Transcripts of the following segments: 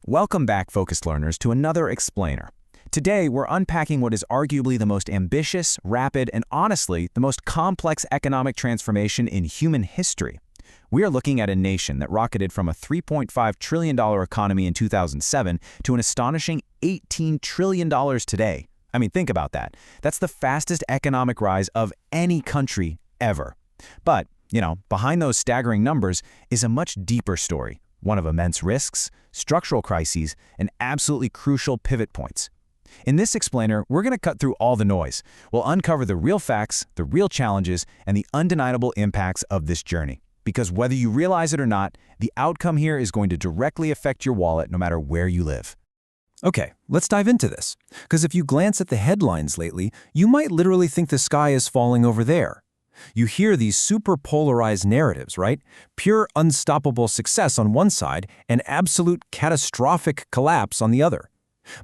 Welcome back, focused learners, to another explainer. Today, we're unpacking what is arguably the most ambitious, rapid, and honestly, the most complex economic transformation in human history. We are looking at a nation that rocketed from a $3.5 trillion economy in 2007 to an astonishing $18 trillion today. I mean, think about that. That's the fastest economic rise of any country ever. But, behind those staggering numbers is a much deeper story, one of immense risks, structural crises, and absolutely crucial pivot points. In this explainer, we're going to cut through all the noise. We'll uncover the real facts, the real challenges, and the undeniable impacts of this journey. Because whether you realize it or not, the outcome here is going to directly affect your wallet no matter where you live. Okay, let's dive into this. Because if you glance at the headlines lately, you might literally think the sky is falling over there. You hear these super polarized narratives, right? Pure unstoppable success on one side and absolute catastrophic collapse on the other.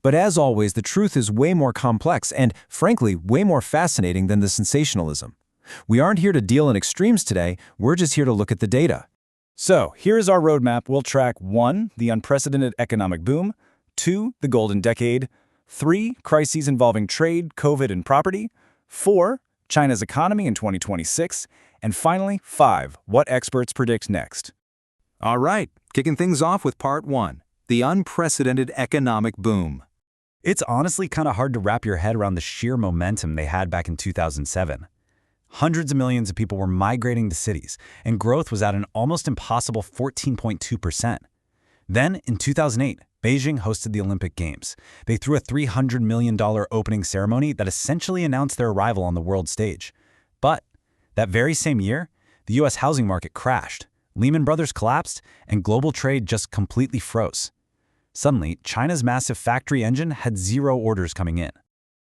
But as always, the truth is way more complex and, frankly, way more fascinating than the sensationalism. We aren't here to deal in extremes today, we're just here to look at the data. So, here's our roadmap. We'll track 1. The unprecedented economic boom, 2. The golden decade, 3. Crises involving trade, COVID, and property, 4. China's economy in 2026, and finally, 5. What experts predict next. All right, kicking things off with part 1, the unprecedented economic boom. It's honestly kind of hard to wrap your head around the sheer momentum they had back in 2007. Hundreds of millions of people were migrating to cities, and growth was at an almost impossible 14.2%. Then, in 2008, Beijing hosted the Olympic Games. They threw a $300 million opening ceremony that essentially announced their arrival on the world stage. But that very same year, the U.S. housing market crashed, Lehman Brothers collapsed, and global trade just completely froze. Suddenly, China's massive factory engine had zero orders coming in.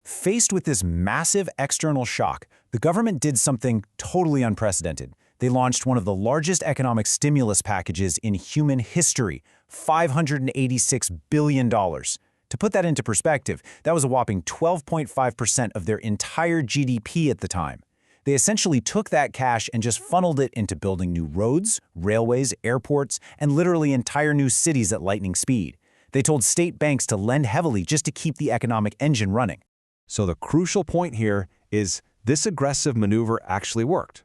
Faced with this massive external shock, the government did something totally unprecedented. They launched one of the largest economic stimulus packages in human history, $586 billion. To put that into perspective, that was a whopping 12.5% of their entire GDP at the time. They essentially took that cash and just funneled it into building new roads, railways, airports, and literally entire new cities at lightning speed. They told state banks to lend heavily just to keep the economic engine running. So the crucial point here is this aggressive maneuver actually worked.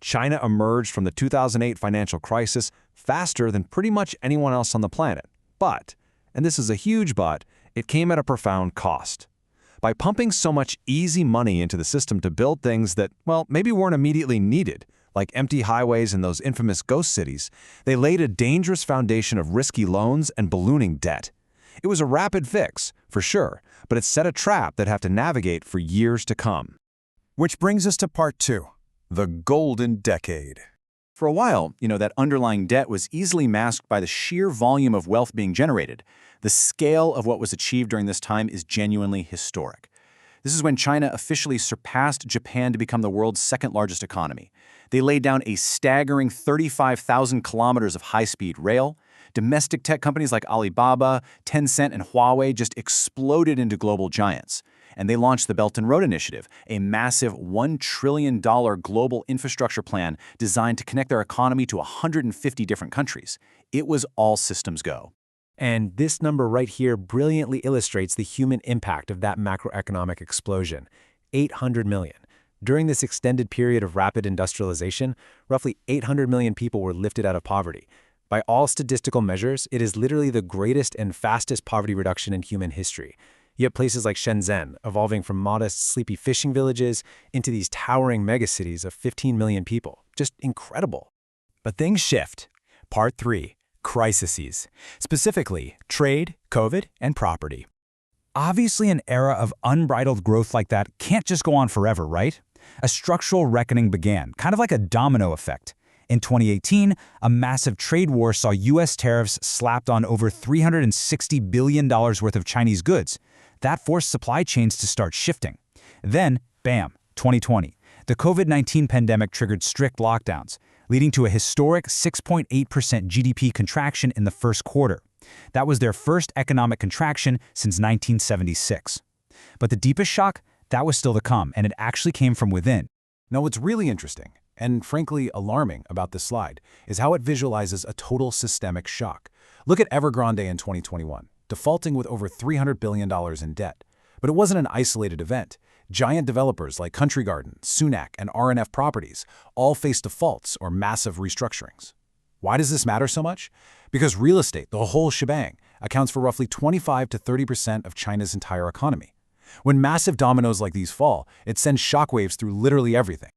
China emerged from the 2008 financial crisis faster than pretty much anyone else on the planet. But, and this is a huge but, it came at a profound cost. By pumping so much easy money into the system to build things that, well, maybe weren't immediately needed, like empty highways and those infamous ghost cities, they laid a dangerous foundation of risky loans and ballooning debt. It was a rapid fix, for sure, but it set a trap that have to navigate for years to come. Which brings us to part 2. The golden decade. For a while, that underlying debt was easily masked by the sheer volume of wealth being generated. The scale of what was achieved during this time is genuinely historic. This is when China officially surpassed Japan to become the world's second largest economy. They laid down a staggering 35,000 kilometers of high-speed rail. Domestic tech companies like Alibaba, Tencent, and Huawei just exploded into global giants. And they launched the Belt and Road Initiative, a massive $1 trillion global infrastructure plan designed to connect their economy to 150 different countries. It was all systems go. And this number right here brilliantly illustrates the human impact of that macroeconomic explosion, 800 million. During this extended period of rapid industrialization, roughly 800 million people were lifted out of poverty. By all statistical measures, it is literally the greatest and fastest poverty reduction in human history. You have places like Shenzhen evolving from modest, sleepy fishing villages into these towering megacities of 15 million people. Just incredible. But things shift. Part 3. Crises. Specifically, trade, COVID, and property. Obviously, an era of unbridled growth like that can't just go on forever, right? A structural reckoning began, kind of like a domino effect. In 2018, a massive trade war saw U.S. tariffs slapped on over $360 billion worth of Chinese goods. That forced supply chains to start shifting. Then, bam, 2020. The COVID-19 pandemic triggered strict lockdowns, leading to a historic 6.8% GDP contraction in the first quarter. That was their first economic contraction since 1976. But the deepest shock, that was still to come, and it actually came from within. Now, what's really interesting, and frankly alarming about this slide, is how it visualizes a total systemic shock. Look at Evergrande in 2021. defaulting with over $300 billion in debt. But it wasn't an isolated event. Giant developers like Country Garden, Sunac, and R&F Properties all faced defaults or massive restructurings. Why does this matter so much? Because real estate, the whole shebang, accounts for roughly 25 to 30% of China's entire economy. When massive dominoes like these fall, it sends shockwaves through literally everything.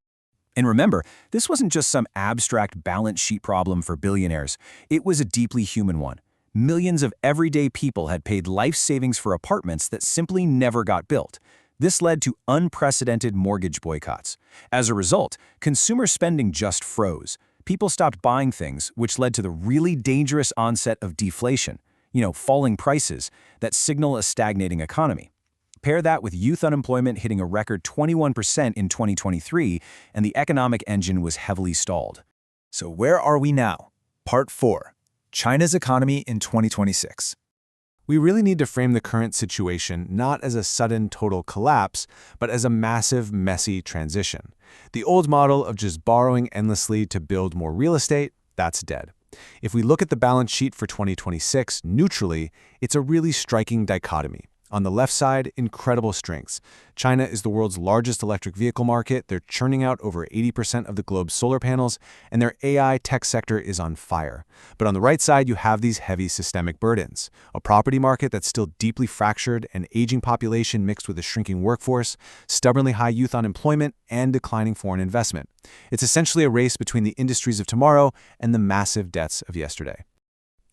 And remember, this wasn't just some abstract balance sheet problem for billionaires. It was a deeply human one. Millions of everyday people had paid life savings for apartments that simply never got built. This led to unprecedented mortgage boycotts. As a result, consumer spending just froze. People stopped buying things, which led to the really dangerous onset of deflation, falling prices that signal a stagnating economy. Pair that with youth unemployment hitting a record 21% in 2023, and the economic engine was heavily stalled. So where are we now? Part 4. China's economy in 2026. We really need to frame the current situation not as a sudden total collapse, but as a massive, messy transition. The old model of just borrowing endlessly to build more real estate, that's dead. If we look at the balance sheet for 2026 neutrally, it's a really striking dichotomy. On the left side, incredible strengths. China is the world's largest electric vehicle market. They're churning out over 80% of the globe's solar panels, and their AI tech sector is on fire. But on the right side, you have these heavy systemic burdens. A property market that's still deeply fractured, an aging population mixed with a shrinking workforce, stubbornly high youth unemployment, and declining foreign investment. It's essentially a race between the industries of tomorrow and the massive debts of yesterday.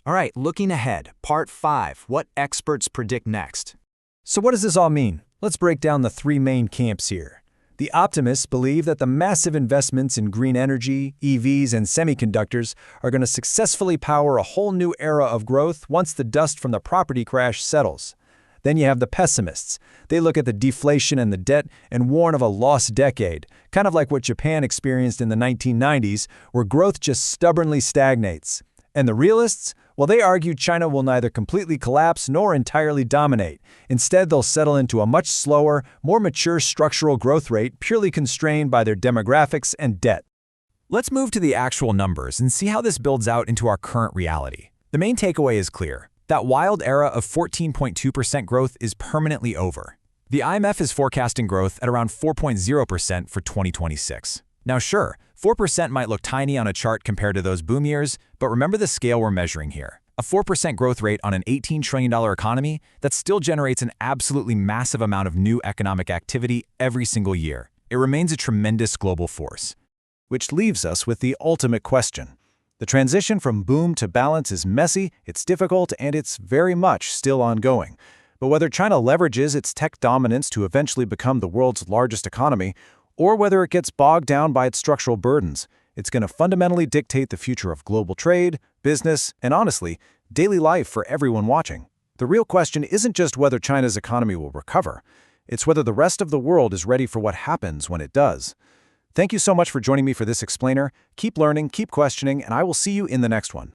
All right, looking ahead, Part 5. What experts predict next? So what does this all mean? Let's break down the three main camps here. The optimists believe that the massive investments in green energy, EVs, and semiconductors are going to successfully power a whole new era of growth once the dust from the property crash settles. Then you have the pessimists. They look at the deflation and the debt and warn of a lost decade, kind of like what Japan experienced in the 1990s, where growth just stubbornly stagnates. And the realists? Well, they argue China will neither completely collapse nor entirely dominate. Instead, they'll settle into a much slower, more mature structural growth rate purely constrained by their demographics and debt. Let's move to the actual numbers and see how this builds out into our current reality. The main takeaway is clear. That wild era of 14.2% growth is permanently over. The IMF is forecasting growth at around 4.0% for 2026. Now sure, 4% might look tiny on a chart compared to those boom years, but remember the scale we're measuring here. A 4% growth rate on an $18 trillion economy that still generates an absolutely massive amount of new economic activity every single year. It remains a tremendous global force. Which leaves us with the ultimate question. The transition from boom to balance is messy, it's difficult, and it's very much still ongoing. But whether China leverages its tech dominance to eventually become the world's largest economy, or whether it gets bogged down by its structural burdens, it's going to fundamentally dictate the future of global trade, business, and honestly, daily life for everyone watching. The real question isn't just whether China's economy will recover, it's whether the rest of the world is ready for what happens when it does. Thank you so much for joining me for this explainer. Keep learning, keep questioning, and I will see you in the next one.